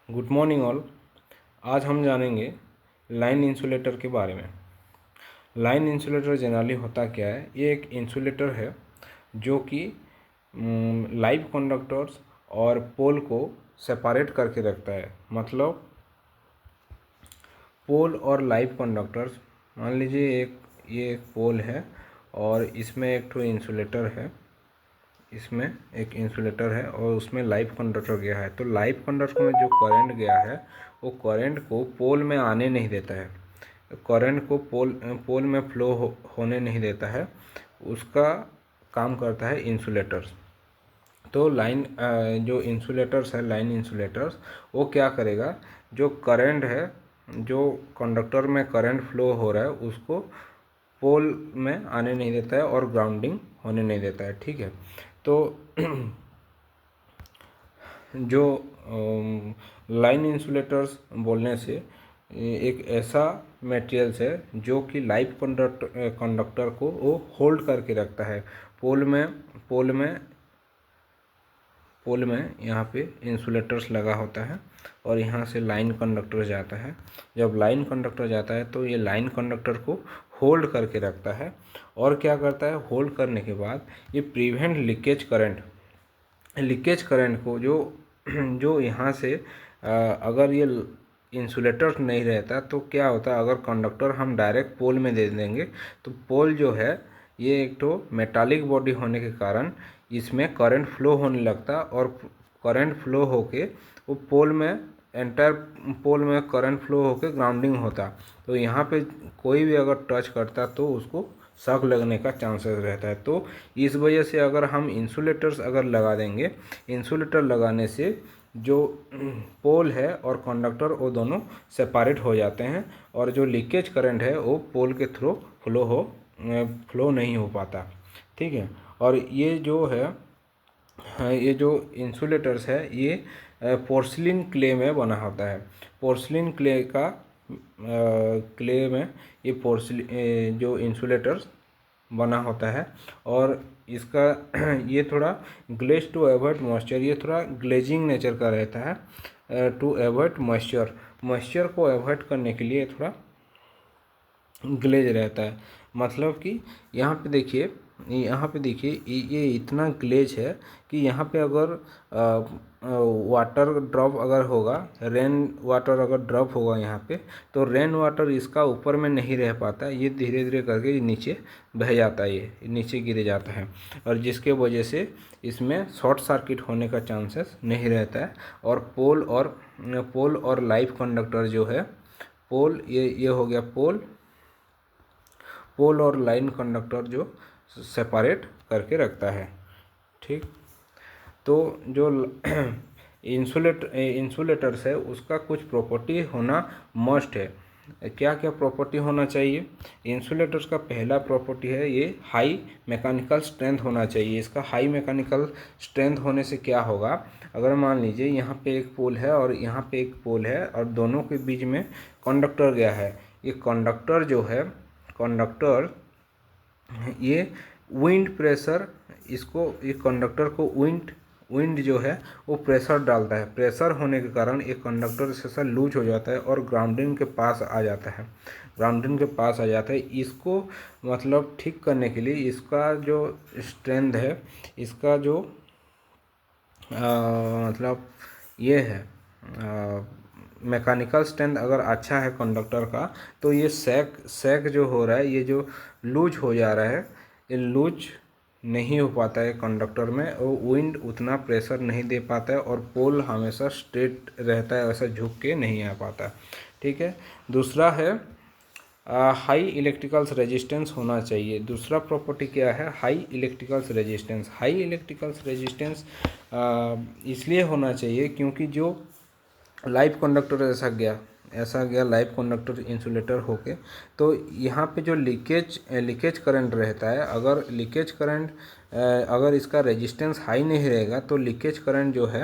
Good morning all. आज हम जानेंगे लाइन इंसुलेटर के बारे में। लाइन इंसुलेटर जनरली होता क्या है? ये एक इंसुलेटर है जो कि लाइव कंडक्टर्स और पोल को सेपरेट करके रखता है। मतलब पोल और लाइव कंडक्टर्स, मान लीजिए ये एक पोल है और इसमें एक ठो इंसुलेटर है, इसमें एक इंसुलेटर है और उसमें लाइव कंडक्टर गया है। तो लाइव कंडक्टर में जो करंट गया है वो करंट को पोल में आने नहीं देता है, करंट को पोल में फ्लो होने नहीं देता है। उसका काम करता है इंसुलेटर्स। तो लाइन जो इंसुलेटर्स है, लाइन इंसुलेटर्स, वो क्या करेगा, जो करंट है, जो कंडक्टर में करंट फ्लो हो रहा है उसको पोल में आने नहीं देता है और ग्राउंडिंग होने नहीं देता है। ठीक है। तो जो लाइन इंसुलेटर्स बोलने से एक ऐसा मटेरियल्स है जो कि लाइव कंडक्टर को वो होल्ड करके रखता है। पोल में यहाँ पे इंसुलेटर्स लगा होता है और यहाँ से लाइन कंडक्टर जाता है। जब लाइन कंडक्टर जाता है तो ये लाइन कंडक्टर को होल्ड करके रखता है। और क्या करता है, होल्ड करने के बाद ये प्रिवेंट लीकेज करंट को जो यहाँ से अगर ये इंसुलेटर नहीं रहता तो क्या होता, अगर कंडक्टर हम डायरेक्ट पोल में दे देंगे तो पोल जो है ये एक तो मेटालिक बॉडी होने के कारण इसमें करंट फ्लो होने लगता और करंट फ्लो होके वो पोल में एंटायर पोल में करंट फ्लो होके ग्राउंडिंग होता। तो यहाँ पे कोई भी अगर टच करता तो उसको शॉक लगने का चांसेस रहता है। तो इस वजह से अगर हम इंसुलेटर्स अगर लगा देंगे, इंसुलेटर लगाने से जो पोल है और कंडक्टर वो दोनों सेपरेट हो जाते हैं और जो लीकेज करंट है वो पोल के थ्रू फ्लो नहीं हो पाता। ठीक है। और ये जो है, ये जो इंसुलेटर्स है ये पोर्सिलिन क्ले में बना होता है। पोर्सिलिन क्ले में ये जो इंसुलेटर्स बना होता है और इसका ये थोड़ा ग्लेज टू एवॉइड मॉइस्चर, ये थोड़ा ग्लेजिंग नेचर का रहता है। टू एवॉइड मॉइस्चर को एवॉइड करने के लिए थोड़ा ग्लेज रहता है। मतलब कि यहाँ पे देखिए ये इतना ग्लेज है कि यहाँ पे अगर वाटर ड्रॉप अगर होगा, रेन वाटर अगर ड्रॉप होगा यहाँ पे, तो रेन वाटर इसका ऊपर में नहीं रह पाता, ये धीरे धीरे करके नीचे बह जाता है, ये नीचे गिर जाता है और जिसके वजह से इसमें शॉर्ट सर्किट होने का चांसेस नहीं रहता है। और पोल और लाइव कंडक्टर जो है, पोल ये हो गया पोल और लाइन कंडक्टर जो सेपरेट करके रखता है। ठीक। तो जो इंसुलेटर्स है उसका कुछ प्रॉपर्टी होना मस्ट है। क्या क्या प्रॉपर्टी होना चाहिए? इंसुलेटर्स का पहला प्रॉपर्टी है ये हाई मैकेनिकल स्ट्रेंथ होना चाहिए। इसका हाई मैकेनिकल स्ट्रेंथ होने से क्या होगा, अगर मान लीजिए यहाँ पे एक पोल है और यहाँ पे एक पोल है और दोनों के बीच में कंडक्टर गया है, ये कंडक्टर जो है, कंडक्टर ये विंड प्रेशर, ये कंडक्टर को विंड जो है वो प्रेशर डालता है। प्रेशर होने के कारण ये कंडक्टर से लूज हो जाता है और ग्राउंडिंग के पास आ जाता है। इसको मतलब ठीक करने के लिए इसका जो स्ट्रेंथ है, इसका जो मतलब ये है मैकेनिकल स्ट्रेंथ अगर अच्छा है कंडक्टर का, तो ये सैक जो हो रहा है, ये जो लूज हो जा रहा है, ये लूज नहीं हो पाता है कंडक्टर में, और विंड उतना प्रेशर नहीं दे पाता है और पोल हमेशा स्ट्रेट रहता है, ऐसा झुक के नहीं आ पाता। ठीक है। दूसरा है हाई इलेक्ट्रिकल्स रेजिस्टेंस होना चाहिए। दूसरा प्रॉपर्टी क्या है? High electricals resistance. High electricals resistance इसलिए होना चाहिए क्योंकि जो लाइव कंडक्टर ऐसा गया लाइव कंडक्टर इंसुलेटर होके, तो यहाँ पे जो लीकेज करंट रहता है, अगर इसका रेजिस्टेंस हाई नहीं रहेगा तो लीकेज करंट जो है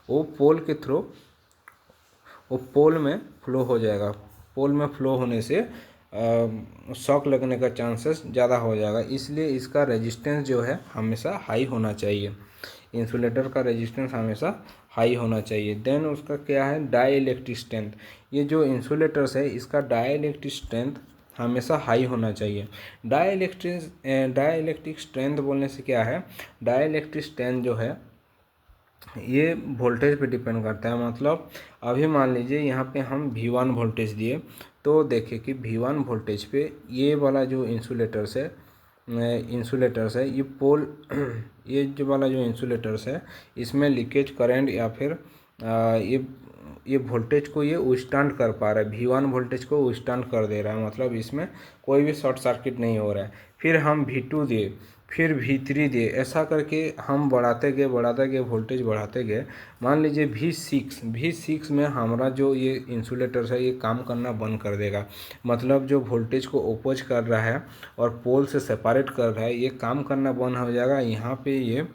वो पोल के थ्रू वो पोल में फ्लो हो जाएगा। पोल में फ्लो होने से शॉक लगने का चांसेस ज़्यादा हो जाएगा, इसलिए इसका रेजिस्टेंस जो है हमेशा हाई होना चाहिए। इंसुलेटर का रेजिस्टेंस हमेशा हाई होना चाहिए। देन उसका क्या है, डाई इलेक्ट्रिक स्ट्रेंथ। ये जो इंसुलेटर्स है इसका डाई इलेक्ट्रिक स्ट्रेंथ हमेशा हाई होना चाहिए। डाई इलेक्ट्रिक स्ट्रेंथ बोलने से क्या है, डाई इलेक्ट्रिक स्ट्रेंथ जो है ये वोल्टेज पे डिपेंड करता है। मतलब अभी मान लीजिए यहाँ पे हम V1 वोल्टेज दिए, तो देखिए कि V1 वोल्टेज पे ये वाला जो इंसुलेटर्स है ये पोल ये जो वाला जो इंसुलेटर्स है इसमें लीकेज करंट या फिर ये वोल्टेज को ये विथस्टैंड कर पा रहा है, V1 वोल्टेज को विथस्टैंड कर दे रहा है, मतलब इसमें कोई भी शॉर्ट सर्किट नहीं हो रहा है। फिर हम V2 दिए, फिर V3 दिए, ऐसा करके हम बढ़ाते गए वोल्टेज बढ़ाते गए। मान लीजिए V6 में हमारा जो ये इंसुलेटर है ये काम करना बंद कर देगा, मतलब जो वोल्टेज को ओपोज कर रहा है और पोल से सेपरेट कर रहा है ये काम करना बंद हो जाएगा। यहाँ पे ये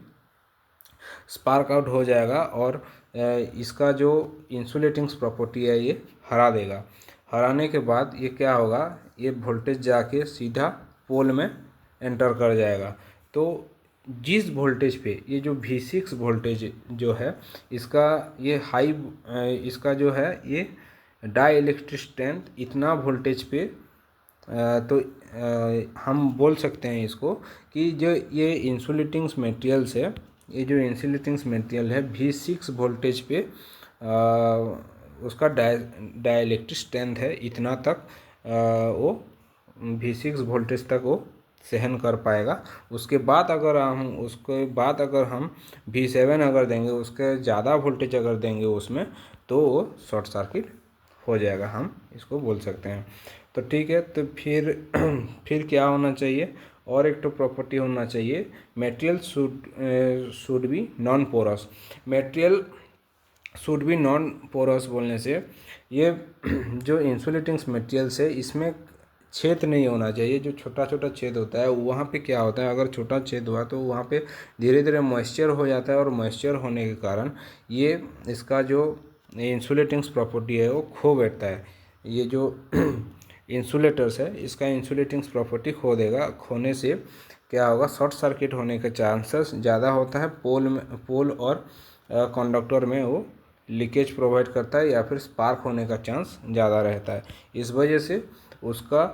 स्पार्क आउट हो जाएगा और इसका जो इंसुलेटिंग प्रॉपर्टी है ये हरा देगा। हराने के बाद ये क्या होगा, ये वोल्टेज जाके सीधा पोल में एंटर कर जाएगा। तो जिस वोल्टेज पे ये जो V6 वोल्टेज जो है इसका ये हाई, इसका जो है ये डाई इलेक्ट्रिक स्ट्रेंथ इतना वोल्टेज पे तो हम बोल सकते हैं इसको कि जो ये इंसुलेटिंग मटेरियल्स है, ये जो इंसुलेटिंग मटेरियल है V6 वोल्टेज पे उसका डाई इलेक्ट्रिक स्ट्रेंथ है इतना तक वो V6 वोल्टेज तक वो सहन कर पाएगा। उसके बाद अगर हम V7 अगर देंगे, उसके ज़्यादा वोल्टेज अगर देंगे उसमें, तो वो शॉर्ट सर्किट हो जाएगा, हम इसको बोल सकते हैं। तो ठीक है, तो फिर क्या होना चाहिए, और एक तो प्रॉपर्टी होना चाहिए, material should be non porous. Material should be non porous बोलने से ये जो इंसुलेटिंग मटेरियल्स है इसमें छेद नहीं होना चाहिए। जो छोटा छोटा छेद होता है वहाँ पे क्या होता है, अगर छोटा छेद हुआ तो वहाँ पे धीरे धीरे मॉइस्चर हो जाता है, और मॉइस्चर होने के कारण ये इसका जो इंसुलेटिंग प्रॉपर्टी है वो खो बैठता है। ये जो इंसुलेटर्स है इसका इंसुलेटिंग प्रॉपर्टी खो देगा। खोने से क्या होगा, शॉर्ट सर्किट होने के चांसेस ज़्यादा होता है। पोल और कंडक्टर में वो लीकेज प्रोवाइड करता है या फिर स्पार्क होने का चांस ज़्यादा रहता है। इस वजह से उसका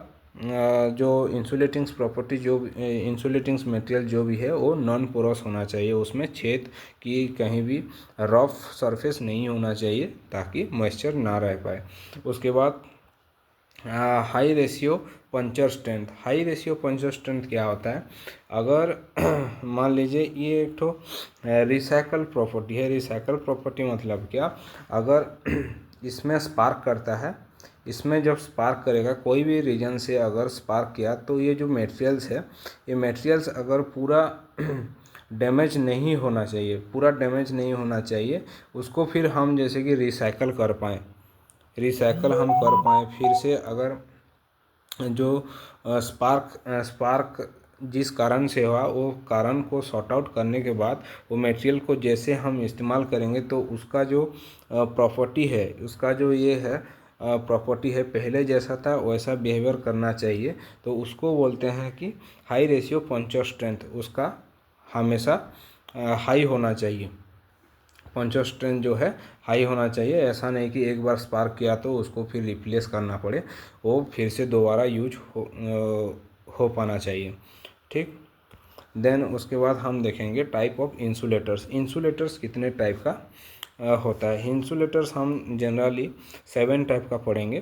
जो इंसुलेटिंग प्रॉपर्टी, जो इंसुलेटिंग मटेरियल जो भी है वो नॉन पोरस होना चाहिए। उसमें छेद की कहीं भी रफ सरफेस नहीं होना चाहिए ताकि मॉइस्चर ना रह पाए। उसके बाद high ratio puncture strength. High ratio puncture strength क्या होता है, अगर मान लीजिए ये एक तो रिसाइकल प्रॉपर्टी है। रिसाइकल प्रॉपर्टी मतलब क्या, अगर इसमें स्पार्क करता है, इसमें जब स्पार्क करेगा कोई भी रीजन से अगर स्पार्क किया, तो ये जो मटेरियल्स है ये मटेरियल्स अगर पूरा डैमेज नहीं होना चाहिए, पूरा डैमेज नहीं होना चाहिए, उसको फिर हम जैसे कि रिसाइकल कर पाएँ, फिर से अगर जो स्पार्क जिस कारण से हुआ वो कारण को सॉर्ट आउट करने के बाद वो मटेरियल को जैसे हम इस्तेमाल करेंगे तो उसका जो प्रॉपर्टी है, उसका जो ये है प्रॉपर्टी है पहले जैसा था वैसा बिहेवियर करना चाहिए। तो उसको बोलते हैं कि हाई रेशियो पंचर स्ट्रेंथ, उसका हमेशा हाई होना चाहिए। पंचर स्ट्रेंथ जो है हाई होना चाहिए। ऐसा नहीं कि एक बार स्पार्क किया तो उसको फिर रिप्लेस करना पड़े, वो फिर से दोबारा यूज हो पाना चाहिए। ठीक, देन उसके बाद हम देखेंगे टाइप ऑफ इंसुलेटर्स। इंसुलेटर्स कितने टाइप का होता है। इंसुलेटर्स हम जनरली 7 टाइप का पढ़ेंगे।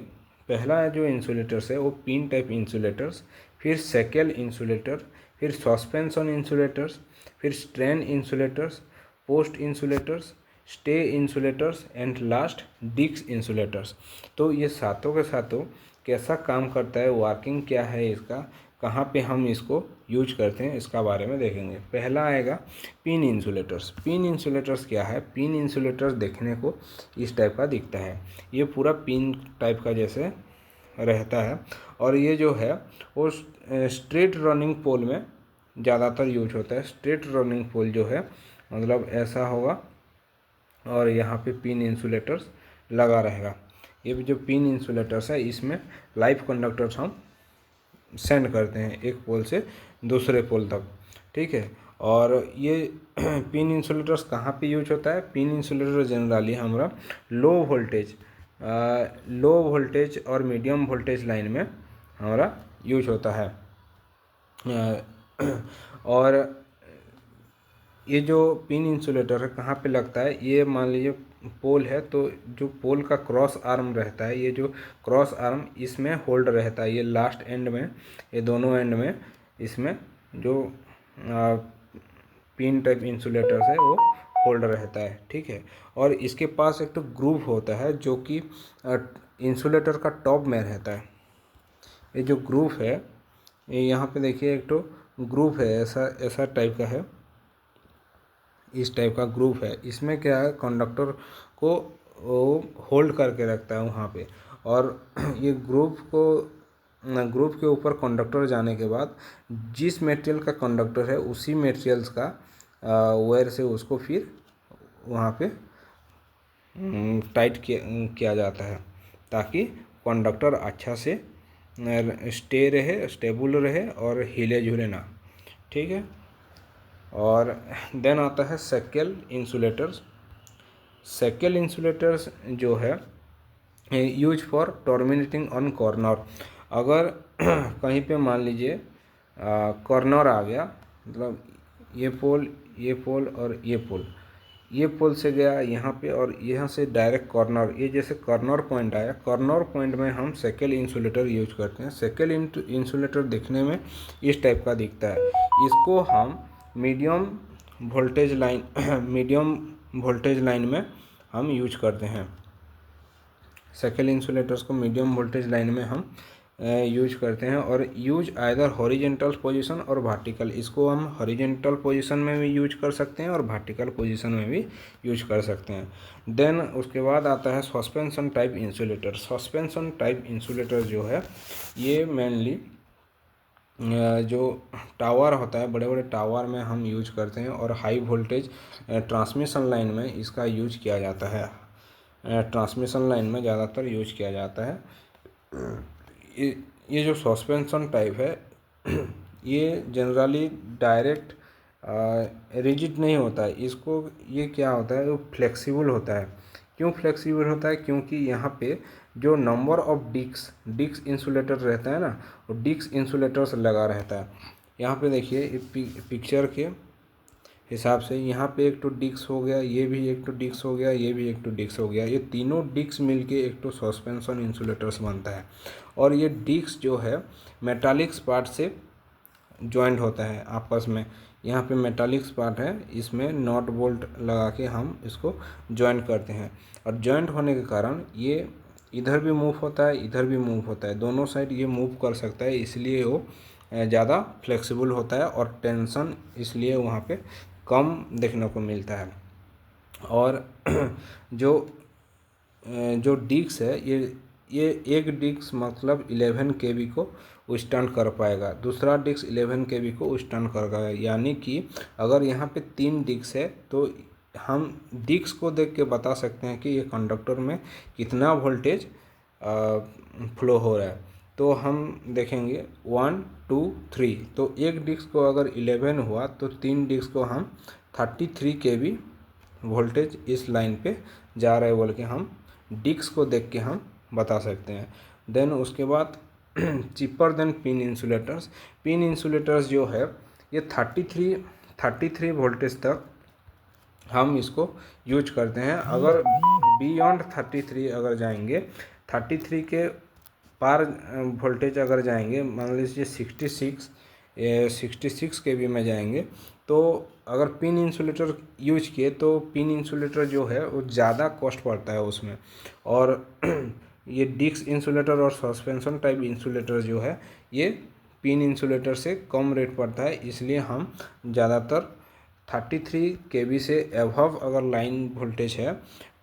पहला है जो इंसुलेटर्स है वो पिन टाइप इंसुलेटर्स, फिर सेकेल इंसुलेटर, फिर सस्पेंशन इंसुलेटर्स, फिर strain insulators, post insulators, stay insulators and last disc insulators. तो ये सातों के सातों कैसा काम करता है, वर्किंग क्या है इसका, कहाँ पे हम इसको यूज करते हैं, इसका बारे में देखेंगे। पहला आएगा पिन इंसुलेटर्स। पिन इंसुलेटर्स क्या है, पिन इंसुलेटर्स देखने को इस टाइप का दिखता है, ये पूरा पिन टाइप का जैसे रहता है, और ये जो है वो स्ट्रेट रनिंग पोल में ज़्यादातर यूज होता है। स्ट्रेट रनिंग पोल जो है मतलब ऐसा होगा और यहाँ पे पिन इंसुलेटर्स लगा रहेगा। ये जो पिन इंसुलेटर्स है इसमें लाइव कंडक्टर्स हम सेंड करते हैं एक पोल से दूसरे पोल तक, ठीक है। और ये पिन इंसुलेटर्स कहाँ पे यूज होता है? पिन इंसुलेटर जनरली हमारा लो वोल्टेज और मीडियम वोल्टेज लाइन में हमारा यूज होता है। और ये जो पिन इंसुलेटर है कहाँ पे लगता है? ये मान लीजिए पोल है, तो जो पोल का क्रॉस आर्म रहता है, ये जो क्रॉस आर्म इसमें होल्ड रहता है, ये लास्ट एंड में, ये दोनों एंड में इसमें जो पिन टाइप इंसुलेटर है वो होल्ड रहता है, ठीक है। और इसके पास एक तो ग्रूव होता है जो कि इंसुलेटर का टॉप में रहता है। ये जो ग्रूव है, ये यहाँ पे देखिए एक तो ग्रूव है, ऐसा ऐसा टाइप का है, इस टाइप का ग्रुप है। इसमें क्या है, कंडक्टर को वो होल्ड करके रखता है वहाँ पे। और ये ग्रुप के ऊपर कंडक्टर जाने के बाद जिस मटेरियल का कंडक्टर है उसी मटेरियल्स का वायर से उसको फिर वहाँ पे टाइट किया जाता है, ताकि कंडक्टर अच्छा से स्टेबल रहे और हिले झूले ना, ठीक है। और देन आता है सेकेल इंसुलेटर्स। सेकेल इंसुलेटर्स जो है use for terminating on corner. अगर कहीं पे मान लीजिए कॉर्नर आ गया, मतलब ये पोल और ये पोल से गया यहाँ पे, और यहाँ से डायरेक्ट कॉर्नर, ये जैसे कॉर्नर पॉइंट आया, कॉर्नर पॉइंट में हम सेकेल इंसुलेटर यूज करते हैं। सेकेल इंसुलेटर दिखने में इस टाइप का दिखता है। इसको हम मीडियम वोल्टेज लाइन में हम यूज करते हैं। सेकेल इंसुलेटर्स को मीडियम वोल्टेज लाइन में हम यूज करते हैं, और यूज आइदर हॉरिजेंटल पोजीशन और वर्टिकल। इसको हम हॉरिजेंटल पोजीशन में भी यूज कर सकते हैं और वर्टिकल पोजीशन में भी यूज कर सकते हैं। देन उसके बाद आता है suspension type insulator. Suspension type insulator जो है ये मेनली जो टावर होता है, बड़े बड़े टावर में हम यूज करते हैं, और हाई वोल्टेज ट्रांसमिशन लाइन में इसका यूज किया जाता है। ट्रांसमिशन लाइन में ज़्यादातर यूज किया जाता है। ये जो सस्पेंशन टाइप है ये जनरली डायरेक्ट रिजिड नहीं होता है। इसको ये क्या होता है, वो फ्लेक्सिबल होता है। क्यों फ्लेक्सिबल होता है? क्योंकि यहाँ पे जो नंबर ऑफ डिक्स इंसुलेटर रहता है ना, वो डिक्स इंसुलेटर्स लगा रहता है। यहाँ पे देखिए पिक्चर के हिसाब से यहाँ पे एक तो डिक्स हो गया, ये भी एक तो डिक्स हो गया, ये भी एक तो डिक्स हो गया, ये तीनों डिक्स मिलके एक तो सस्पेंशन इंसुलेटर्स बनता है। और ये डिक्स जो है मेटालिक्स पार्ट से जॉइंट होता है आपस में। यहाँ पे मेटालिक्स पार्ट है, इसमें नॉट बोल्ट लगा के हम इसको जॉइंट करते हैं, और जॉइंट होने के कारण ये इधर भी मूव होता है, इधर भी मूव होता है, दोनों साइड ये मूव कर सकता है, इसलिए वो ज़्यादा फ्लेक्सिबल होता है, और टेंशन इसलिए वहाँ पे कम देखने को मिलता है। और जो डिस्क है ये एक डिस्क मतलब 11 केवी को विथस्टैंड कर पाएगा, दूसरा डिस्क 11 केवी को विथस्टैंड कर पाएगा। यानी कि अगर यहाँ पे 3 डिस्क है तो हम डिस्क को देख के बता सकते हैं कि ये कंडक्टर में कितना वोल्टेज फ्लो हो रहा है। तो हम देखेंगे 1 2 3, तो एक डिस्क को अगर 11 हुआ तो 3 डिस्क को हम 33 केवी वोल्टेज इस लाइन पे जा रहा है बोल के हम डिस्क को देख के हम बता सकते हैं। देन उसके बाद चीपर देन पिन इंसुलेटर्स जो है ये 33 वोल्टेज तक हम इसको यूज करते हैं। अगर बियॉन्ड 33 अगर जाएंगे, 33 के पार वोल्टेज अगर जाएंगे, मान लीजिए 66 केवी में जाएंगे, तो अगर पिन इंसुलेटर यूज किए तो पिन इंसुलेटर जो है वो ज़्यादा कॉस्ट पड़ता है उसमें। और ये डिस्क इंसुलेटर और सस्पेंशन टाइप इंसुलेटर जो है ये पिन इंसुलेटर से कम रेट पड़ता है, इसलिए हम ज़्यादातर 33 केवी से एबव अगर लाइन वोल्टेज है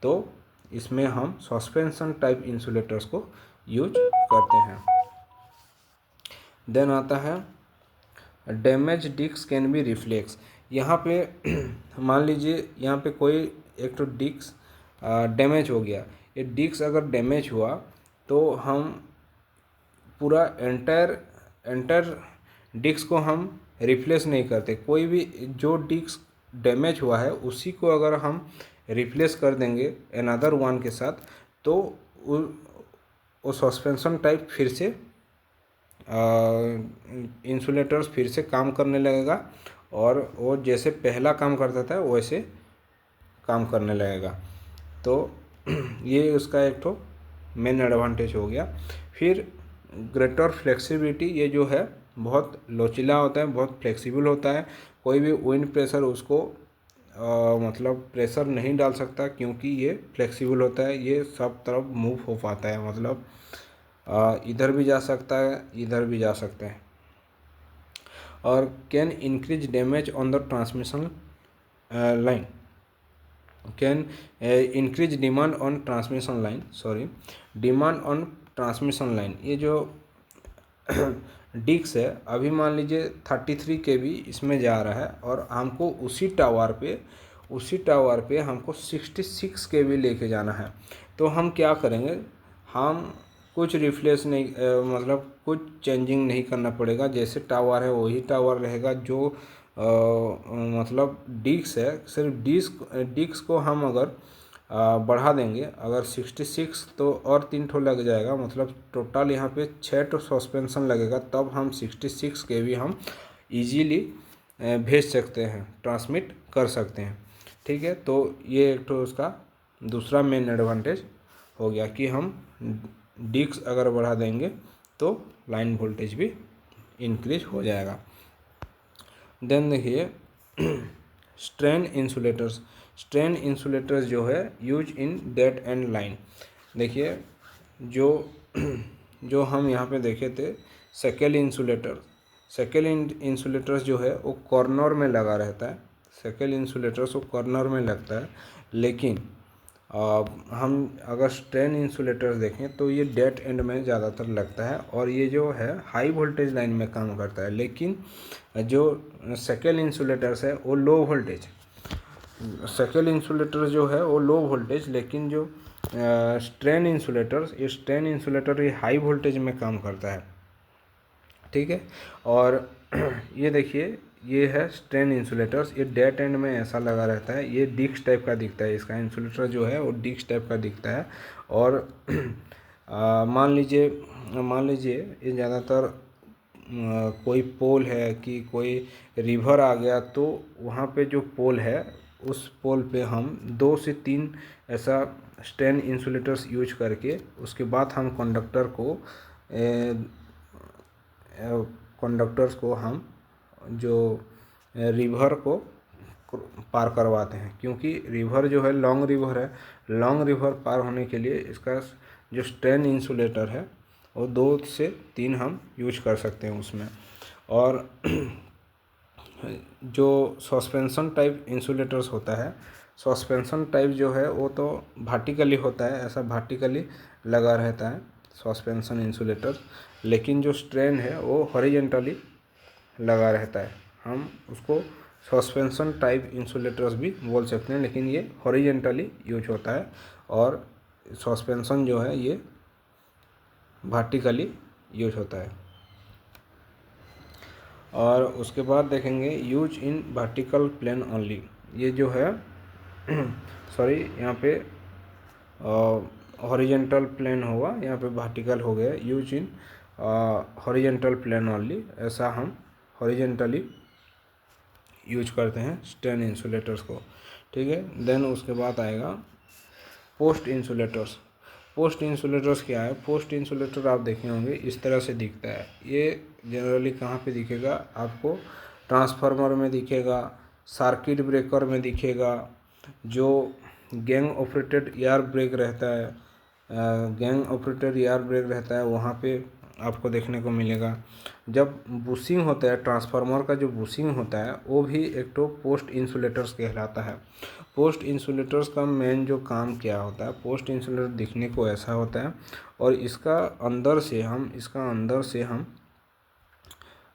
तो इसमें हम सस्पेंशन टाइप इंसुलेटर्स को यूज करते हैं। देन आता है damage disc can be reflex. यहाँ पे मान लीजिए यहाँ पे कोई एक तो डिस्क डैमेज हो गया, ये डिस्क अगर डैमेज हुआ तो हम पूरा एंटायर डिस्क को हम रिप्लेस नहीं करते। कोई भी जो डिस्क डैमेज हुआ है उसी को अगर हम रिप्लेस कर देंगे अनदर वन के साथ, तो वो सस्पेंशन टाइप फिर से इंसुलेटर्स फिर से काम करने लगेगा और वो जैसे पहला काम करता था वैसे काम करने लगेगा। तो ये उसका एक तो मेन एडवांटेज हो गया। फिर ग्रेटर फ्लेक्सिबिलिटी, ये जो है बहुत लोचीला होता है, बहुत फ्लेक्सिबल होता है। कोई भी विंड प्रेशर उसको मतलब प्रेशर नहीं डाल सकता, क्योंकि ये फ्लेक्सिबल होता है, ये सब तरफ मूव हो पाता है, मतलब इधर भी जा सकता है, इधर भी जा सकता है। और can increase damage on the transmission line, can increase demand on transmission line, sorry demand on transmission line. ये जो डिस्क है, अभी मान लीजिए 33 kV इसमें जा रहा है और हमको उसी टावर पे हमको 66 kV लेके जाना है। तो हम क्या करेंगे, हम कुछ रिप्लेस नहीं मतलब कुछ चेंजिंग नहीं करना पड़ेगा। जैसे टावर है वही टावर रहेगा। जो मतलब डिस्क है, सिर्फ डिस्क को हम अगर बढ़ा देंगे, अगर 66 तो और 3 ठो लग जाएगा, मतलब टोटल यहाँ पे 6 ठो सस्पेंशन लगेगा, तब हम 66 kV हम इजीली भेज सकते हैं, ट्रांसमिट कर सकते हैं। ठीक है, तो ये एक तो उसका दूसरा मेन एडवांटेज हो गया कि हम डिस्क अगर बढ़ा देंगे तो लाइन वोल्टेज भी इंक्रीज हो जाएगा। देन देखिए स्ट्रेन इंसुलेटर्स जो है use in dead and line. देखिए जो हम यहाँ पे देखे थे सेकेल इंसुलेटर्स जो है वो कॉर्नर में लगा रहता है। सेकेल इंसुलेटर्स वो कॉर्नर में लगता है, लेकिन हम अगर स्ट्रेन इंसुलेटर्स देखें तो ये डेड एंड में ज़्यादातर लगता है और ये जो है हाई वोल्टेज लाइन में काम करता है। लेकिन जो सेकेल इंसुलेटर्स है वो लो वोल्टेज, सेकेल इंसुलेटर जो है वो लो वोल्टेज, लेकिन जो स्ट्रेन इंसुलेटर ये हाई वोल्टेज में काम करता है। ठीक है, और ये देखिए ये है स्ट्रेन इंसुलेटर्स, ये डेड एंड में ऐसा लगा रहता है, ये डिस्क टाइप का दिखता है, इसका इंसुलेटर जो है वो डिस्क टाइप का दिखता है। और मान लीजिए ये ज़्यादातर कोई पोल है कि कोई रिवर आ गया, तो वहाँ पे जो पोल है उस पोल पे हम 2 से 3 ऐसा स्ट्रेन इंसुलेटर्स यूज करके उसके बाद हम कंडक्टर्स को हम जो रिवर को पार करवाते हैं, क्योंकि रिवर जो है लॉन्ग रिवर पार होने के लिए इसका जो स्ट्रेन इंसुलेटर है वो 2 से 3 हम यूज कर सकते हैं उसमें। और जो सस्पेंशन टाइप इंसुलेटर्स होता है, सस्पेंशन टाइप जो है वो तो वर्टिकली होता है, ऐसा वर्टिकली लगा रहता है सस्पेंशन इंसुलेटर, लेकिन जो स्ट्रेन है वो हॉरिजॉन्टली लगा रहता है। हम उसको सस्पेंशन टाइप इंसुलेटर्स भी बोल सकते हैं, लेकिन ये हॉरिजॉन्टली यूज होता है और सस्पेंशन जो है ये वर्टिकली यूज होता है। और उसके बाद देखेंगे use in vertical plane only. ये जो है सॉरी यहाँ पे हॉरिजॉन्टल प्लेन होगा, यहाँ पे वर्टिकल हो गया। Use in horizontal plane only, ऐसा हम हॉरिजॉन्टली यूज करते हैं स्ट्रेन इंसुलेटर्स को। ठीक है, देन उसके बाद आएगा पोस्ट इंसुलेटर्स क्या है? पोस्ट इंसुलेटर आप देखे होंगे इस तरह से दिखता है। ये जनरली कहाँ पे दिखेगा आपको? ट्रांसफार्मर में दिखेगा, सर्किट ब्रेकर में दिखेगा, जो गैंग ऑपरेटेड एयर ब्रेक रहता है वहाँ पे आपको देखने को मिलेगा। जब बुशिंग होता है, ट्रांसफार्मर का जो बुशिंग होता है वो भी एक तो पोस्ट इंसुलेटर्स कहलाता है। पोस्ट इंसुलेटर्स का मेन जो काम क्या होता है, पोस्ट इंसुलेटर दिखने को ऐसा होता है और इसका अंदर से हम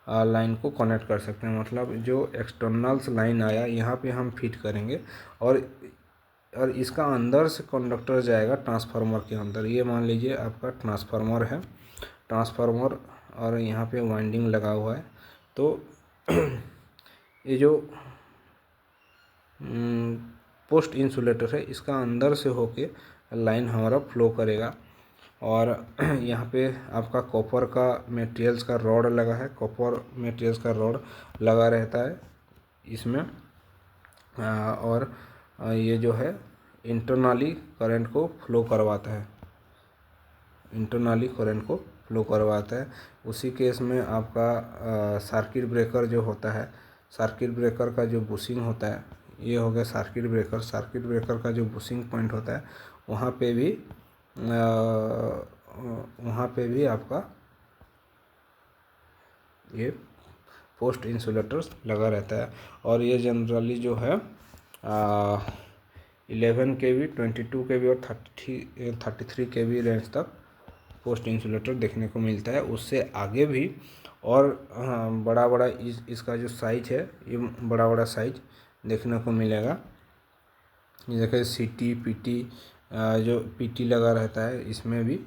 लाइन को कनेक्ट कर सकते हैं। मतलब जो एक्सटर्नल्स लाइन आया यहाँ पे हम फिट करेंगे और इसका अंदर से कंडक्टर जाएगा ट्रांसफार्मर के अंदर। ये मान लीजिए आपका ट्रांसफार्मर है, और यहाँ पे वाइंडिंग लगा हुआ है, तो ये जो पोस्ट इंसुलेटर है इसका अंदर से होके लाइन हमारा फ्लो करेगा। और यहाँ पे आपका कॉपर का मटेरियल्स का रॉड लगा है, कॉपर मटेरियल्स का रॉड लगा रहता है इसमें। और ये जो है इंटरनली करंट को फ्लो करवाता है, इंटरनली करंट को फ्लो करवाता है। उसी केस में आपका सर्किट ब्रेकर जो होता है, सर्किट ब्रेकर का जो बुशिंग होता है, ये हो गया सर्किट ब्रेकर। सर्किट ब्रेकर का जो बुशिंग पॉइंट होता है वहाँ पे भी आपका ये पोस्ट इंसुलेटर्स लगा रहता है। और ये जनरली जो है 11 kV, 22 kV और 33 kV रेंज तक पोस्ट इंसुलेटर देखने को मिलता है। उससे आगे भी और बड़ा बड़ा इसका जो साइज है, ये बड़ा बड़ा साइज देखने को मिलेगा। ये देखिए CT PT, जो PT लगा रहता है इसमें भी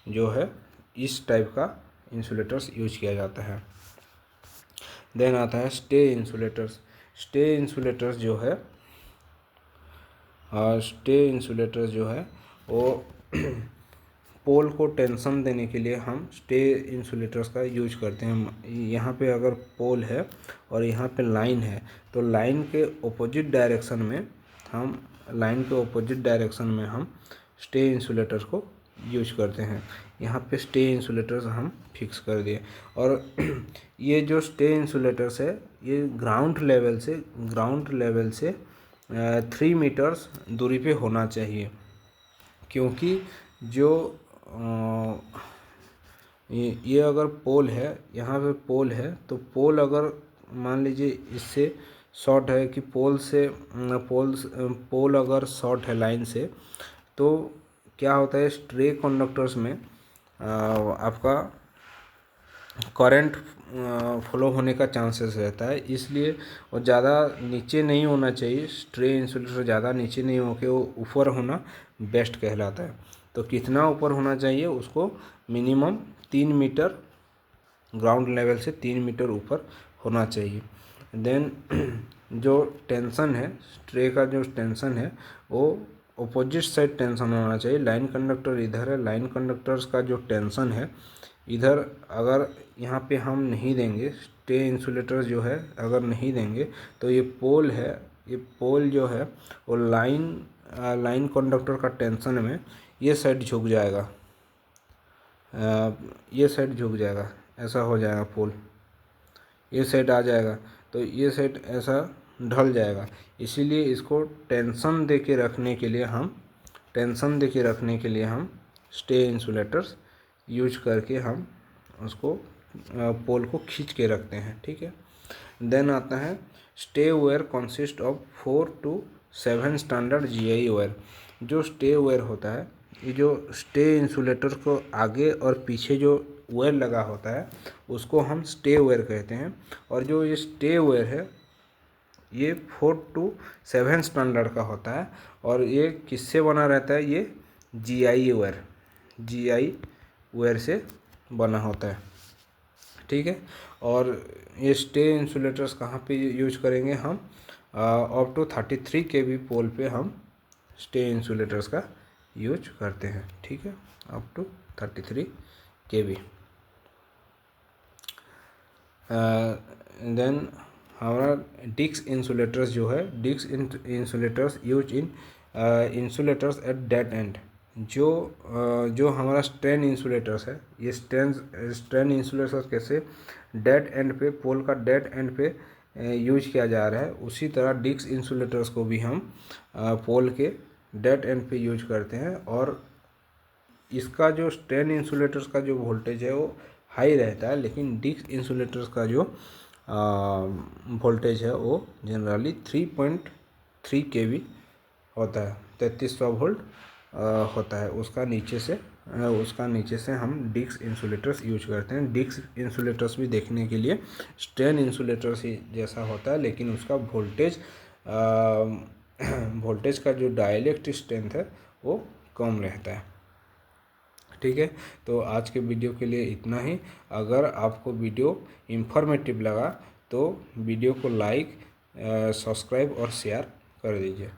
जो है इस टाइप का इंसुलेटर्स यूज किया जाता है। देन आता है स्टे इंसुलेटर्स। स्टे इंसुलेटर्स जो है स्टे इंसुलेटर्स जो है वो पोल को टेंशन देने के लिए हम स्टे इंसुलेटर्स का यूज करते हैं। यहाँ पे अगर पोल है और यहाँ पे लाइन है तो लाइन के ऑपोजिट डायरेक्शन में हम स्टे इंसुलेटर को यूज करते हैं। यहाँ पे स्टे इंसुलेटर्स हम फिक्स कर दिए। और ये जो स्टे इंसुलेटर्स है ये ग्राउंड लेवल से 3 मीटर्स दूरी पे होना चाहिए, क्योंकि जो ये अगर पोल है, यहाँ पे पोल है, तो पोल अगर मान लीजिए इससे शॉर्ट है कि पोल अगर शॉर्ट है लाइन से, तो क्या होता है स्ट्रे कंडक्टर्स में आपका करंट फ्लो होने का चांसेस रहता है। इसलिए वो ज़्यादा नीचे नहीं होना चाहिए, स्ट्रे इंसुलेटर ज़्यादा नीचे नहीं होके वो ऊपर होना बेस्ट कहलाता है। तो कितना ऊपर होना चाहिए, उसको मिनिमम 3 मीटर ग्राउंड लेवल से 3 मीटर ऊपर होना चाहिए। देन जो टेंशन है, स्ट्रे का जो टेंशन है वो अपोजिट साइड टेंशन होना चाहिए। लाइन कंडक्टर इधर है, लाइन कंडक्टर्स का जो टेंशन है इधर अगर यहाँ पे हम नहीं देंगे, स्टे इंसुलेटर जो है अगर नहीं देंगे, तो ये पोल है, ये पोल जो है वो लाइन कंडक्टर का टेंशन में ये साइड झुक जाएगा, ये साइड झुक जाएगा, ऐसा हो जाएगा पोल, ये साइड आ जाएगा तो ये साइड ऐसा ढल जाएगा। इसीलिए इसको टेंशन दे के रखने के लिए हम स्टे इंसुलेटर्स यूज करके हम उसको पोल को खींच के रखते हैं, ठीक है। देन आता है stay wire consist of 4 to 7 standard GI wire. जो स्टे वायर होता है, ये जो स्टे इंसुलेटर को आगे और पीछे जो वायर लगा होता है उसको हम स्टे वायर कहते हैं। और जो ये स्टे वायर है ये 4 to 7 स्टैंडर्ड का होता है। और ये किससे बना रहता है, ये GI वायर से बना होता है, ठीक है। और ये स्टे इंसुलेटर्स कहाँ पे यूज करेंगे हम, अप टू 33 kV पोल पे हम स्टे इंसुलेटर्स का यूज करते हैं, ठीक है, अप टू 33 kV। देन हमारा डिस्क इंसुलेटर्स जो है, disc insulators use in insulators at dead end. जो हमारा स्ट्रेन इंसुलेटर्स है, ये स्ट्रेन इंसुलेटर्स कैसे डेड एंड पे, पोल का डेड एंड पे यूज किया जा रहा है, उसी तरह डिस्क इंसुलेटर्स को भी हम पोल के डेड एंड पे यूज करते हैं। और इसका जो स्ट्रेन इंसुलेटर्स का जो वोल्टेज है वो हाई रहता है, लेकिन डिस्क इंसुलेटर्स का जो वोल्टेज है वो जनरली 3.3 kV होता है, 3300 वोल्ट होता है। उसका नीचे से हम डिस्क इंसुलेटर्स यूज करते हैं। डिस्क इंसुलेटर्स भी देखने के लिए स्ट्रेन इंसुलेटर्स ही जैसा होता है, लेकिन उसका वोल्टेज का जो डाइलेक्ट्रिक स्ट्रेंथ है वो कम रहता है, ठीक है। तो आज के वीडियो के लिए इतना ही। अगर आपको वीडियो इंफॉर्मेटिव लगा तो वीडियो को लाइक, सब्सक्राइब और शेयर कर दीजिए।